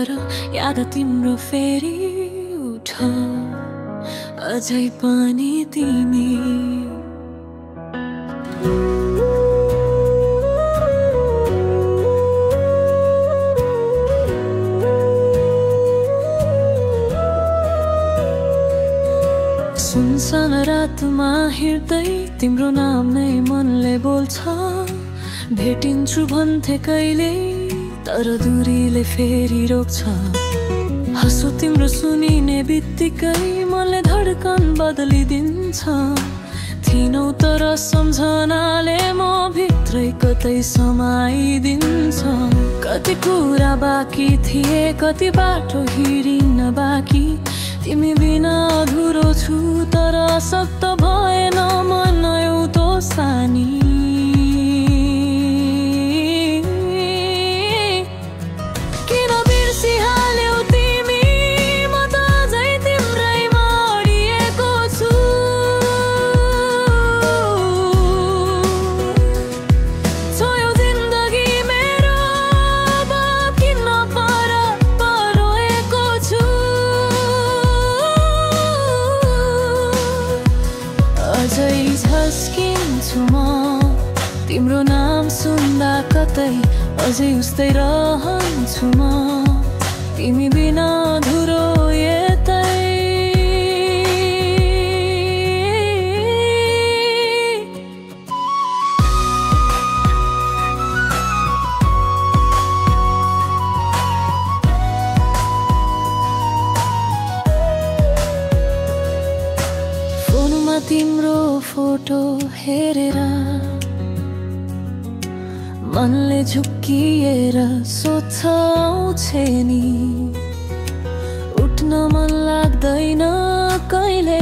तर याद तिम्रो फेरि उठ अझै पनि तिमी सुनसान रातमा हिँड्दै तिम्रो नाम नै मनले बोल्छ भेटिन्छु भन्थे कहिले तर दूरीले फेरि रोक्छ हाँसो तिम्रो सुनिने बित्तिकै मनले धड्कन बदलिदिन्छ थिनौ तर सम्झनाले म भित्रै कतै समाइदिन्छ कति कुरा बाँकी थिए कति बाटो हिँडिन बाँकी तिमी बिना अधुरो छु तर सक्त भएन मन एउटो सानी किन बिर्सिहाल्यौ तिमी म त अझै तिम्रैमा अडिएको छु छोयौ जिन्दगी मेरो किन परोएको छु अझै झस्किन्छु म तिम्रो नाम सुन्दा कतै अझै उस्तै रहन्छु म तिमी बिना अधुरो यतै फोनमा तिम्रो फोटो हेरेर मनले झुक्किएर सोध्छ आउँछे नि उठ्न मन लाग्दैन कहिले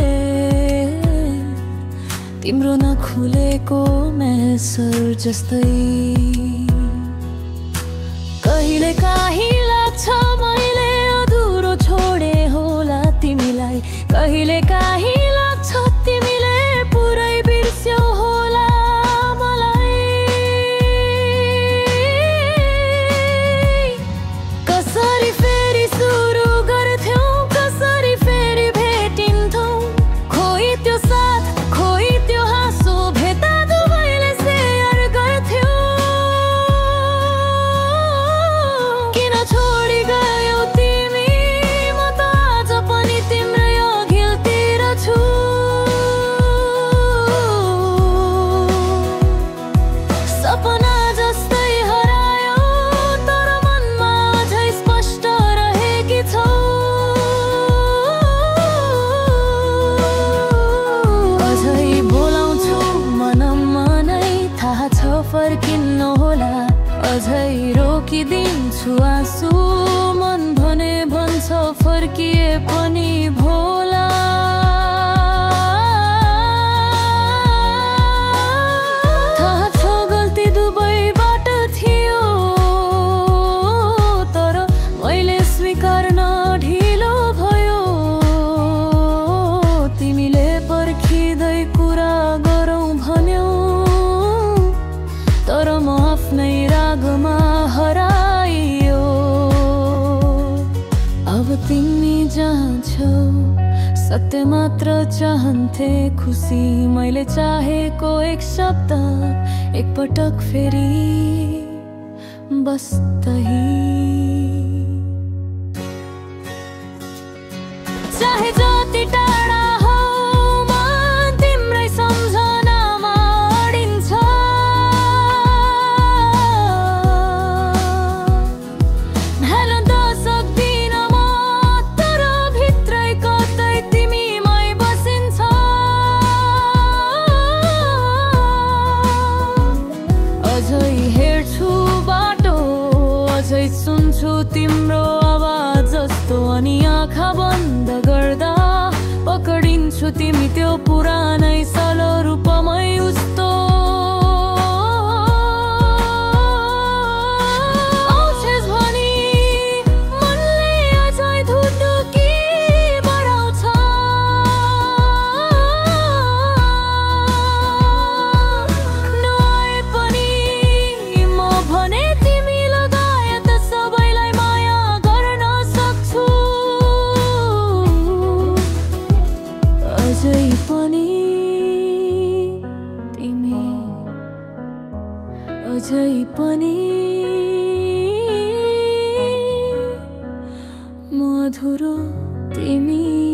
तिम्रो नखुलेको मेसर जस्तै कहिले काहीँ लाग्छ मैले अधुरो छोडे होला तिमीलाई कहिले काहीँ लाग्छ तिमीले पुरै बिर्स्यौ होला मलाई कसरी फेरि सुरु गर्थ्यौ कसरी फेरि भेटिन्थ्यौ खोइ त्यो साथ खोइ त्यो हाँसो भेट्दा दुवैले सेयर गर्थ्यौ किन छोडी गयौ तिमी म त आज पनि तिम्रै अघिल्तिर छु सपना जस्तै हरायो तर मनमा अझै स्पष्ट रहेकी छौ अझै बोलाउँछु मनमा नै थाहा छ फर्किन्न होला अझै रोकिदिन्छु आँसु मन भने भन्छ फर्किए पनि भोला थाहा छ गल्ती दुवैबाट थियो तर मैले स्वीकार्न ढिलो भयो तिमीले पर्खिँदै कुरा गरौँ भन्यौ तर म आफ्नै रागमा हराइयो अब तिमी जहाँ छौ सत्य मात्र चाहन्थे खुसी मैले चाहेको एक शब्द एकपटक फेरि बस चाहे जति टाढा हौ मन तिम्रै सम्झनामा अडिन्छ हेर्न त सक्दिन म तर भित्रै कतै तिमीमै बसिन्छ अझै हेर्छु बाटो अझै सुन्छु तिम्रो आवाज जस्तो अनि आँखा बन्द गर्दा पकडिन्छु तिमी त्यो पुरानै सालो रूपमै उस्तो आउँछेस् भनी मनले अझै धुधुकी बढाउँछ नआए पनि म भने तिमी लगायत सबैलाई माया गर्न अझै पनि मधुरो तिमी